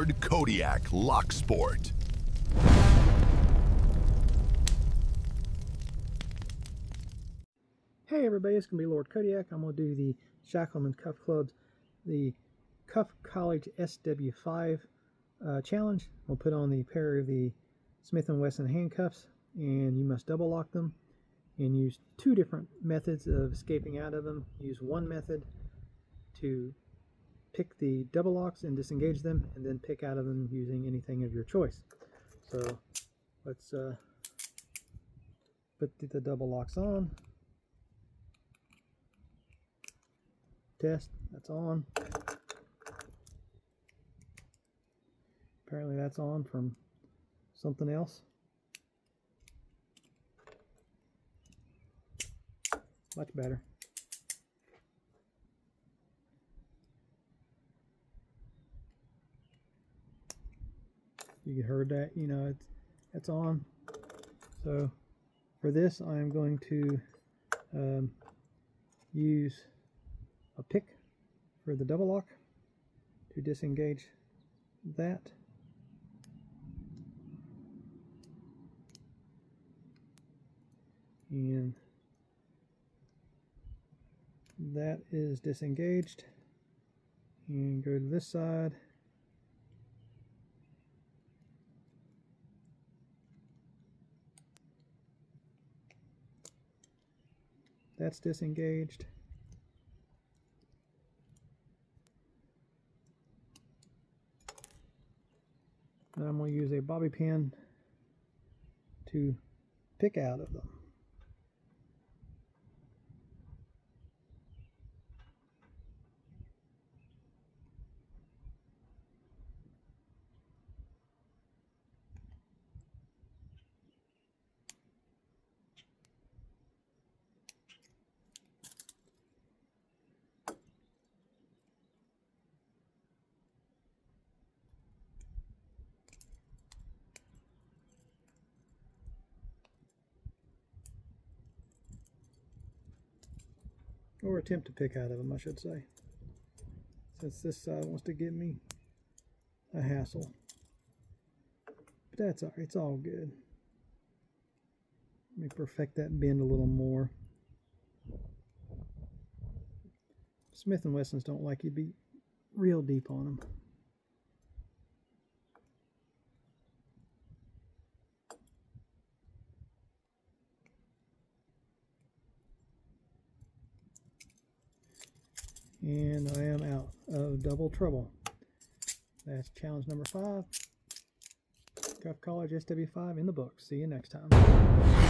Lord Kodiac Locksport. Hey everybody, it's going to be Lord Kodiak. I'm going to do the Shacklemen Cuff Club's the Cuff College SW5 challenge. We'll put on the pair of the Smith Wesson handcuffs, and you must double lock them and use two different methods of escaping out of them. Use one method to pick the double locks and disengage them, and then pick out of them using anything of your choice. So let's put the double locks on. Test, that's on. Apparently that's on from something else. Much better. You heard that, you know, it's on. So for this, I'm going to use a pick for the double lock to disengage that. And that is disengaged. And go to this side. That's disengaged. Now I'm going to use a bobby pin to pick out of them. Or attempt to pick out of them, I should say, since this side wants to give me a hassle. But that's all right, it's all good. Let me perfect that bend a little more. Smith & Wessons don't like you to be real deep on them. And I am out of double trouble. That's challenge number 5. Cuff College SW5 in the books. See you next time.